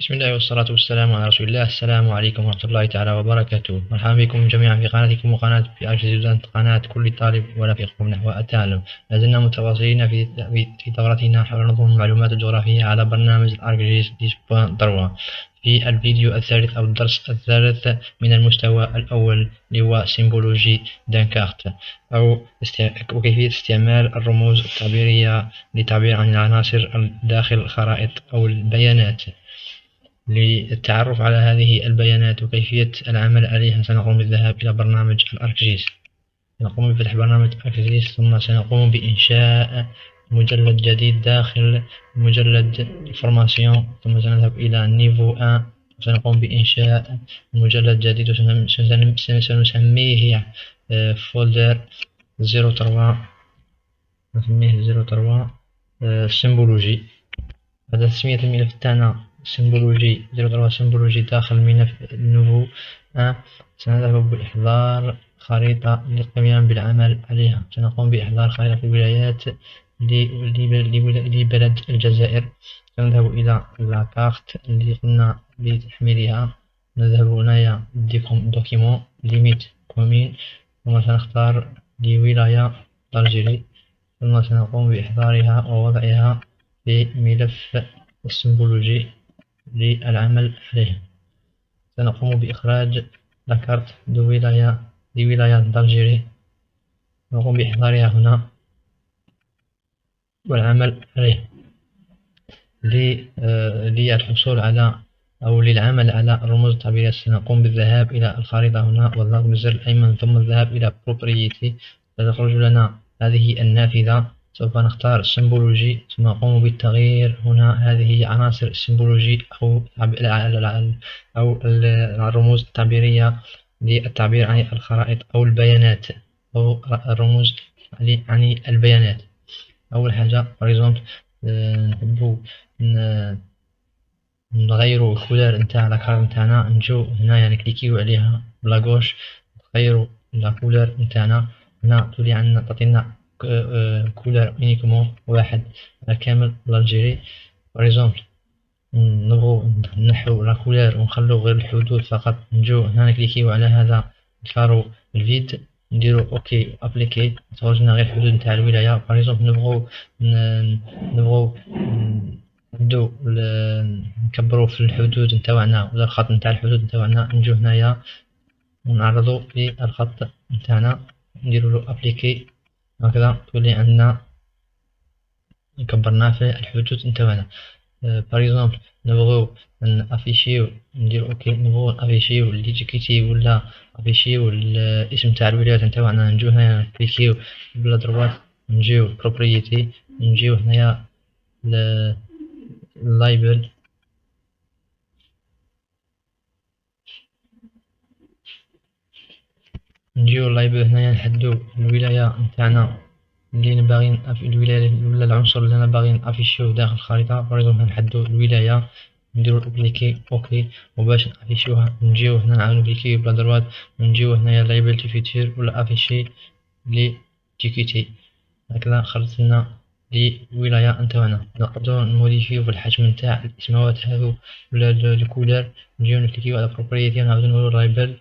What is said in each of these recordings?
بسم الله والصلاة والسلام على رسول الله. السلام عليكم ورحمة الله تعالى وبركاته. مرحبا بكم جميعا في قناتكم وقناة PH قناة كل طالب ولا فيكم نحو التعلم. لازلنا متواصلين في دورتنا حول نظم المعلومات الجغرافية على برنامج ArcGIS 10.3. في الفيديو الثالث أو الدرس الثالث من المستوى الأول اللي هو سيمبولوجي دانكارت وكيفية استعمال الرموز التعبيرية للتعبير عن العناصر داخل الخرائط أو البيانات. للتعرف على هذه البيانات وكيفية العمل عليها سنقوم بالذهاب إلى برنامج الأركجيس. سنقوم بفتح برنامج أركجيس ثم سنقوم بإنشاء مجلد جديد داخل مجلد فورماسيون، ثم سنذهب إلى نيفو 1 وسنقوم بإنشاء مجلد جديد وسنسميه فولدر 03 نسميه 03 سيمبولوجي. هذا تسمية الملف تاعنا سيمبولوجي 03 سيمبولوجي داخل ملف نوفو 1. سنذهب بإحضار خريطة للقيام بالعمل عليها. سنقوم بإحضار خريطة الولايات لبلد الجزائر. سنذهب إلى لاكارت اللي قلنا بتحميلها. نذهب هنايا دوكيمون ليميت كومين، ثم سنختار لولاية دالجيري، ثم سنقوم بإحضارها ووضعها في ملف السيمبولوجي للعمل عليه. سنقوم بإخراج لاكارت لولاية دالجيري، نقوم بإحضارها هنا والعمل عليه. للحصول على أو للعمل على الرموز التعبيرية سنقوم بالذهاب إلى الخريطة هنا والضغط بالزر الأيمن، ثم الذهاب إلى Propriety. ستخرج لنا هذه النافذة. سوف نختار سيمبولوجي ثم نقوم بالتغيير هنا. هذه عناصر السيمبولوجي أو الرموز التعبيرية للتعبير عن الخرائط أو البيانات أو الرموز عن البيانات. أول حاجة فريزونت نحبو نغيرو الكولار نتاع لاكارت نتاعنا. نجو هنايا نكليكيو عليها بلاغوش، نغيرو لاكولار نتاعنا. هنا تولي عندنا تعطينا كولار يونيكمون واحد على كامل الجيري. فريزونت نبغو نحو لاكولار ونخلو غير الحدود فقط. نجو هنا نكليكيو على هذا نختارو الفيد، نديرو اوكي ابليكي، تخرجنا غير الحدود نتاع الولاية. فريزونت نبغو نبدو نكبرو في الحدود نتاعنا ولا الخط نتاع الحدود نتاعنا. نجو هنايا ونعرضو للخط نتاعنا، نديرو له ابليكي، هكذا تولي عندنا كبرنا في الحدود نتاعنا. باريزومبل نبغيو نافيشيو، نديرو اوكي، نبغيو نافيشيو ليتيكيتي ولا افيشيو الاسم تاع الولايات نتاعنا. نجو هنايا نكليكيو بلا دروات، نجيو بروبريتي، نجيو هنايا اللايبل، نجيو اللايبل هنايا نحدو الولاية نتاعنا اللي باغيين الولاية ولا العنصر اللي انا باغي نافيشيوه داخل الخريطة. فريزونبل نحدو الولاية، نديرو ابليكي اوكي، وباش نافيشيوها نجيو هنا نعاودو كليكي بلا دروات، ونجيو هنايا لايبل تي فيتير ولا افيشي لي تيكيتي. هكذا خرجت لنا لولاية نتاعنا. نقدرو نموديفيو في الحجم نتاع الاسماوات هذو ولا الكولار. نجيو نكليكيو على بروبريتي ونعاودو نقولو لايبل.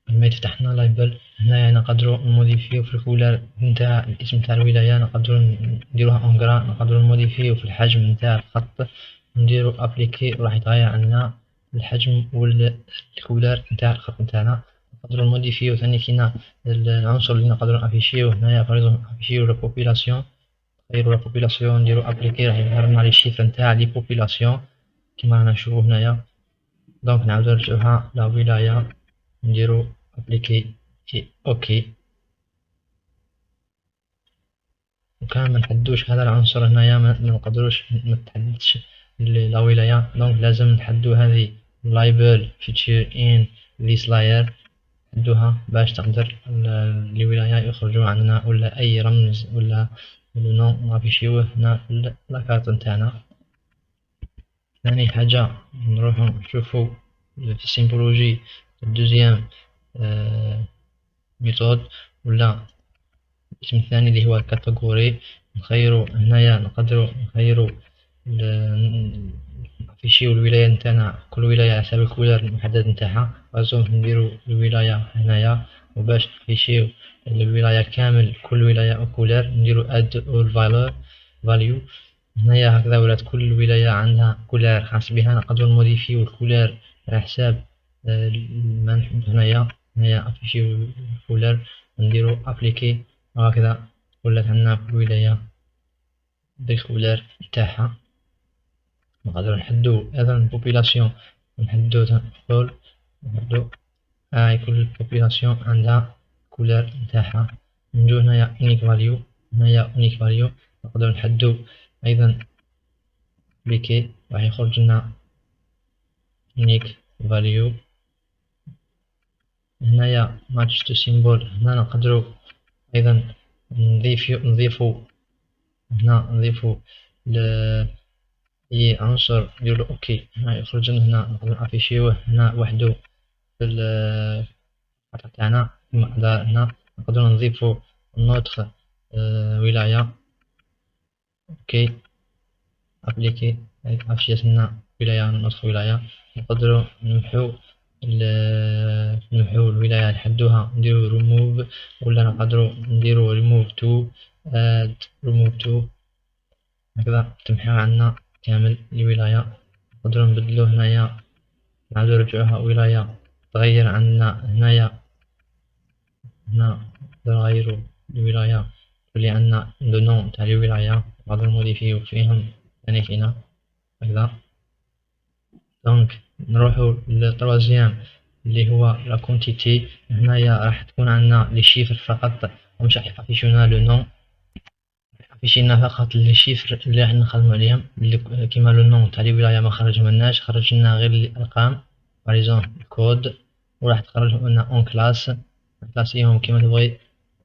لما يتفتحنا لايبل هنايا نقدرو نموديفيو في الكولار نتاع الاسم تاع الولاية، نقدرو نديروها اونغرا، نقدرو نموديفيو في الحجم نتاع الخط، نديرو ابليكي وراح يتغير عندنا الحجم والكولار نتاع الخط نتاعنا. نقدرو نموديفيو ثاني كينا العنصر اللي نقدرو نافيشيو هنايا. فريزون نافيشيو لا بوبيلاسيون، نغيرو لا بوبيلاسيون، نديرو ابليكي راح يظهر لنا لي شيفر نتاع لي بوبيلاسيون كيما رانا نشوفو هنايا. دونك نعاودو نرجعوها لا ولاية، نديرو ابليكي اوكي، وكان منحدوش هذا العنصر هنايا منقدروش متحددش لا ولاية. دونك لازم نحدو هذه لايبل فيتشر ان ذيس لاير، نحدوها باش تقدر الولاية يخرجوا عندنا ولا اي رمز ولا نو نافيشيوه هنا في لاكارت نتاعنا. ثاني حاجة نروحو نشوفو في السيمبولوجي الدوزيام ميثود ولا الاسم الثاني اللي هو الكاتيجوري. نخيرو هنايا، نقدرو نخيرو نافيشيو الولاية نتاعنا، كل ولاية على حساب الكولار المحدد نتاعها. بازوم نديرو الولاية هنايا، وباش نافيشيو الولاية كامل كل ولاية كولار نديرو اد اول فاليو. هنايا هكذا ولات كل ولاية عندها كولار خاص بها. نقدرو نموديفيو الكولار على حساب ما نحب. هنايا افيشيو الكولار نديرو ابليكي، وهكذا ولات عندنا كل ولاية بالكولار نتاعها. نقدرو نحدو أيضا البوبيلاسيون، نحدو تنقول نحدو هاي كل البوبيلاسيون عندها كولار نتاعها. نديرو هنايا اونيك فاليو، هنايا اونيك فاليو. نقدرو نحدو أيضا بليكي، راح يخرج لنا اونيك فاليو. هنايا ماتش تو سيمبول، هنا نقدرو أيضا نضيفو هنا نضيفو أي عنصر نديرلو اوكي. هنا يخرج لنا هنا نقدرو نافيشيوه هنا وحدو في الخطة تاعنا. هنا نقدرو نضيفو نوتخ ولاية اوكي ابليكي. افشيت لنا ولاية نوتخ ولاية. نقدرو نمحو الولاية نحدوها نديرو ريموف، ولا نقدرو نديرو ريموف تو اد ريموف تو. هكذا تمحى عنا كامل الولاية. نقدرو نبدلو هنايا نعاودو نرجعوها ولاية تغير عندنا هنايا. هنا نغيرو الولاية تولي عندنا لو نون تاع الولاية، نقدرو نموديفيو فيهم ثاني فينا هكذا. دونك نروحو للتروازيام اللي هو لا كونتيتي. هنايا راح تكون عندنا لي شيفر فقط، ومش راح يعطينا لو نون، عطينا فقط لي شيفر اللي راح نخدمو عليهم. كيما لو نون تاع الولاية ما خرجناش، خرج لنا غير الأرقام باريزون الكود، وراح تخرج لنا اون كلاس نكلاسيهم كيما تبغي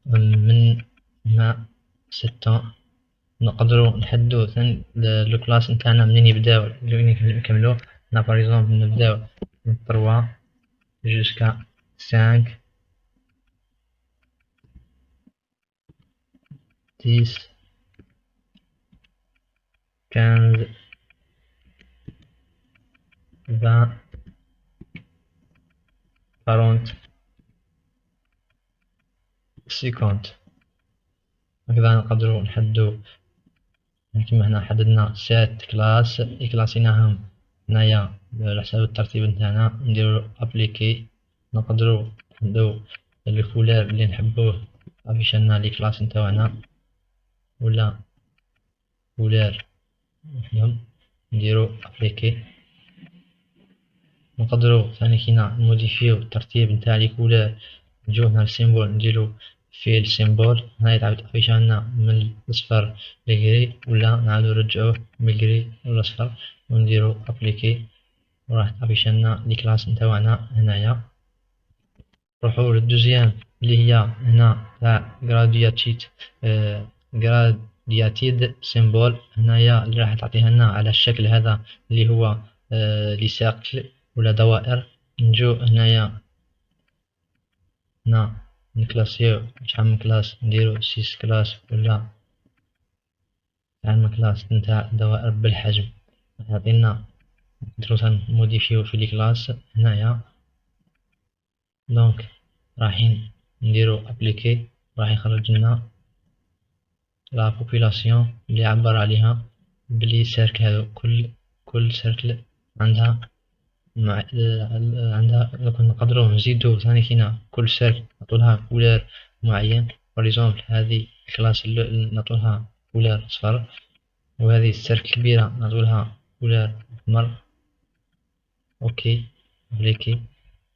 من هنا 6. نقدرو نحدو ثاني لو كلاس نتاعنا منين يبداو منين نكملو. هنا باريزونبل نبداو من 3 جوسكا 5 10 15 20 40 50. هكذا نقدرو نحدو كيما هنا حددنا 7 كلاس كلاسيناهم هنايا على حساب الترتيب نتاعنا. نديرو ابليكي، نقدرو نحدو الكولار اللي نحبوه افيشالنا لي كلاس نتاعنا، ولا كولار وحدهم نديرو ابليكي. نقدرو ثاني كينا نموديفيو الترتيب نتاع لي كولار. نجيو هنا السيمبول نديرو فيه السيمبول. هنا تعاود افيشالنا من الاصفر للغري، ولا نعاودو نرجعوه من الغري للاصفر ونديرو ابليكي، وراح افيشالنا لي كلاس نتاعنا هنايا. نروحو للدوزيام اللي هي هنا تاع غرادياتيد سيمبول. هنايا اللي راح تعطيها لنا على الشكل هذا اللي هو لي سيركل ولا دوائر. نجو هنايا هنا نكلاسيو شحال من كلاس، نديرو 6 كلاس ولا شحال من كلاس نتاع دوائر بالحجم. راح يعطينا نديرو نموديفيو في لي كلاس هنايا. دونك رايحين نديرو ابليكي، راح يخرج لنا لا بوبيلاسيون اللي عبر عليها بلي سيركل هذو. كل سيركل عندها عندها نقدرو نزيدو ثاني فينا كل سيركل نعطولها كولار معين. باريزونبل هذه الكلاس نعطولها كولار صفر، وهذه السيركل كبيرة نعطولها كولار احمر. اوكي ابليكي.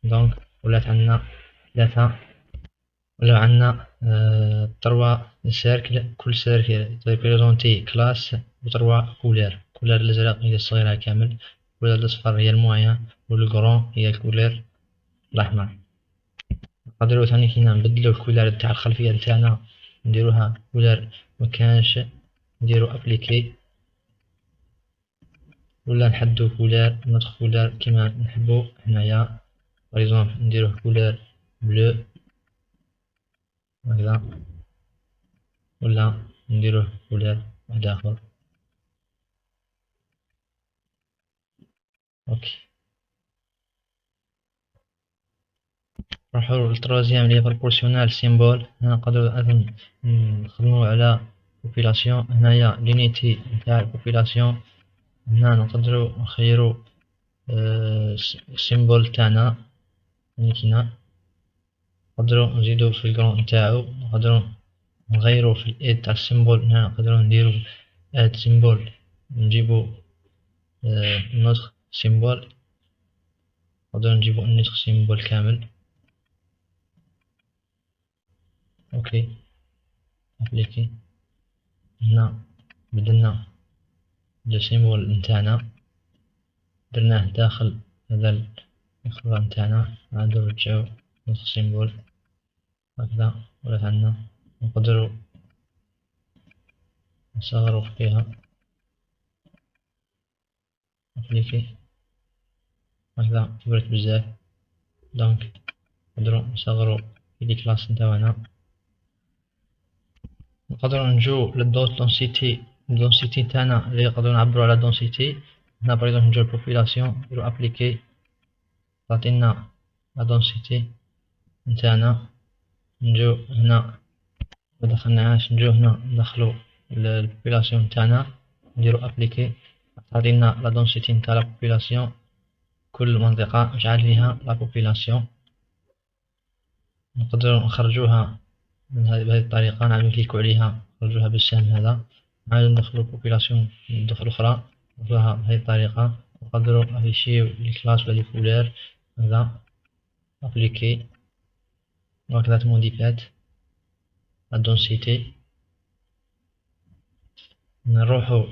دونك ولات عندنا ثلاثة، ولا عندنا تروا سيركل. كل سيركل ريبريزونتي كلاس وتروا كولار. كولار الازرق هي الصغيرة كامل، كولار الاصفر هي المويان، والكرون هي الكولار الاحمر. نقدرو ثاني كينا نبدلو الكولار تاع الخلفية نتاعنا، نديروها كولار مكانش، نديرو ابليكي، ولا نحدو كولار نوتخ كولار كيما نحبو هنايا. باريزونبل نديروه كولار بلو هكذا، ولا نديروه كولار واحد اخر. اوكي. نروحو للتروازيام اللي هي بروبورسيونال سيمبول. هنا نقدرو أيضا نخدمو على بوبيلاسيون. هنايا لينيتي نتاع البوبيلاسيون. هنا نقدرو نخيرو السيمبول تاعنا كيما نقدرو نزيدو في الكرون نتاعو، نقدرو نغيرو في الإيد تاع السيمبول. هنا نقدرو نديرو اد سيمبول، نجيبو نوتخ سيمبول، نقدرو نجيبو نوتخ سيمبول كامل. اوكي ابليكي. هنا بدلنا لو سيمبول نتاعنا، درناه داخل هذا الإخبار نتاعنا، عادو نرجعو نوتخ سيمبول هكذا. ولات عندنا نقدرو نصغرو فيها. ابليكي هكذا كبرت بزاف، دونك نقدرو نصغرو في لي كلاس نتاعنا. نقدرو نجو للدونسيتي تاعنا اللي نقدرو نعبرو على دونسيتي. هنا بريزونط نجو للبوبيلاسيون، نديرو ابليكي، تعطينا لا دونسيتي نتاعنا. نجو هنا مدخلناهاش، نجو هنا ندخلو البوبيلاسيون تاعنا، نديرو ابليكي، تعطينا لا دونسيتي نتاع لا بوبيلاسيون. كل منطقة نجعل فيها لا بوبيلاسيون. نقدرو نخرجوها من بهذه الطريقة، نعملو كليكو عليها نخرجوها بالسهم هذا. نعاودو ندخلو البوبيلاسيون ندخل أخرى نخرجوها بهذه الطريقة. نقدرو نافيشيو لي كلاس ولا لي كولور هذا، ابليكي، وهكذا تموديفات لا دونسيتي. نروحو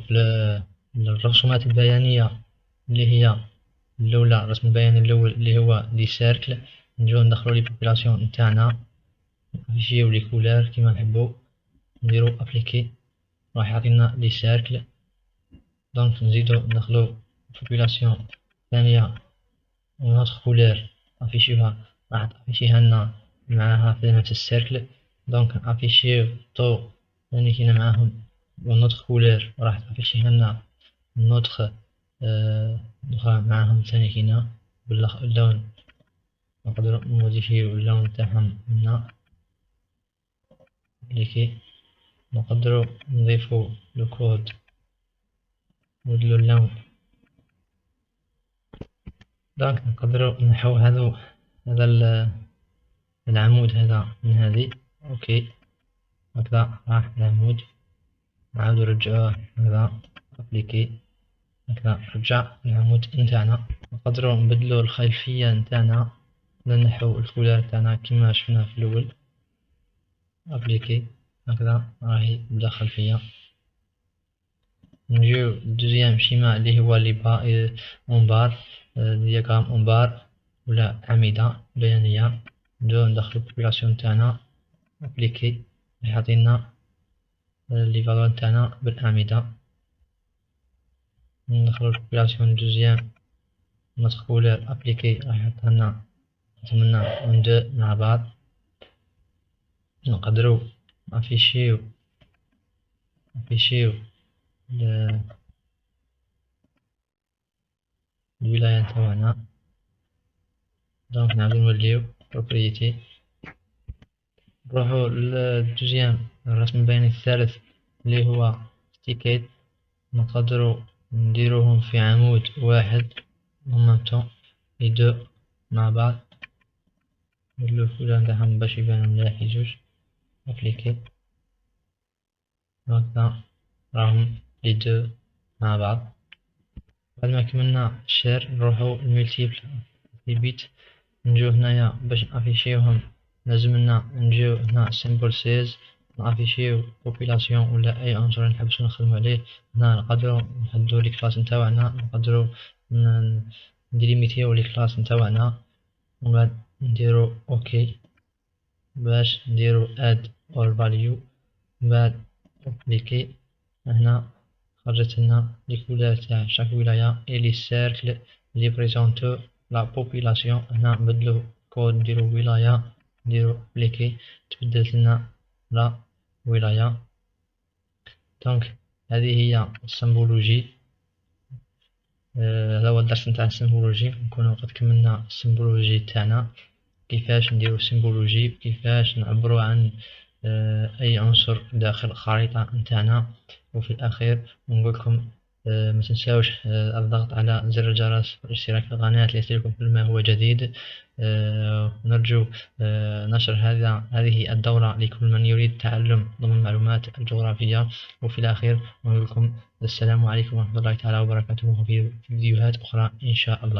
للرسومات البيانية اللي هي الأولى. الرسم البياني الأول اللي هو لي سيركل، نجيو ندخلو لي بوبيلاسيون نتاعنا، نافيشيو لي كولور كيما نحبو، نديرو ابليكي، راح يعطينا لي سيركل. دونك نزيدو ندخلو بوبيلاسيون ثانية ونوتخ كولور افيشيوها، راح تافيشيها لنا معاها في نفس السيركل. دونك افيشيو طو ثاني كينا معاهم ونوتخ كولور، راح تافيشيها لنا نوتخ أخرى معاهم ثاني كينا باللون. نقدرو نموديفيو اللون تاعهم هنا كليكي. نقدرو نضيفو لو كود، نبدلو اللون. دونك نقدرو نحو هذا العمود هذا من هذه. اوكي هكذا راح العمود، نعاودو نرجعوه هكذا ابليكي، هكذا رجع العمود نتاعنا. نقدرو نبدلو الخلفية نتاعنا، نحو الكولور نتاعنا كيما شفنا في الأول. ابليكي هكذا راهي بلا خلفية. نجيو دوزيام شيما اللي هو لي با اونبار، دياغرام اونبار ولا أعمدة بيانية. نبداو ندخلو البوبيلاسيون تاعنا، ابليكي، راح يعطينا لي فالور تاعنا بالأعمدة. ندخلو البوبيلاسيون دوزيام نوتخ كولور، ابليكي، راح يعطينا نتمنى اون دو مع بعض. نقدرو نافيشيو الولاية تاعنا. دونك نعاودو نوليو بروبريتي، نروحو للدوزيام الرسم البياني الثالث اللي هو ستيكيت. نقدرو نديروهم في عمود واحد ممتو لي دو مع بعض، نديرلو الكولور نتاعهم باش يبانو مليح لي جوج. ابليكي هكذا راهم لي دو مع بعض. بعد ما كملنا الشير نروحو الملتيبل لي بيت. نجيو هنايا باش نافيشيوهم لازملنا نجيو هنا سيمبل سيز، نافيشيو بوبيلاسيون ولا اي عنصر نحبسو نخدمو عليه. هنا نقدرو نحددو لي كلاس نتاوعنا، نقدرو نديليميتيو لي كلاس نتاوعنا، ومن بعد نديرو اوكي باش نديرو اد اور فاليو. من بعد ابليكي، هنا خرجت لنا لي كولور تاع شاك ولاية اي لي سيركل لي بريزونتو لا بوبيلاسيون. هنا نبدلو كود نديرو ولاية، نديرو ابليكي، تبدلت لنا لا ولاية. دونك هذه هي السمبولوجي هذا هو الدرس نتاع السيمبولوجي. نكونو قد كملنا السيمبولوجي تاعنا، كيفاش نديرو السيمبولوجي، كيفاش نعبرو عن أي عنصر داخل الخريطة نتاعنا. وفي الأخير نقولكم ما تنساوش الضغط على زر الجرس والاشتراك في القناة ليصلكم كل ما هو جديد. نرجو نشر هذه الدورة لكل من يريد تعلم ضمن المعلومات الجغرافية. وفي الأخير نقول لكم السلام عليكم ورحمة الله تعالى وبركاته، في فيديوهات أخرى إن شاء الله.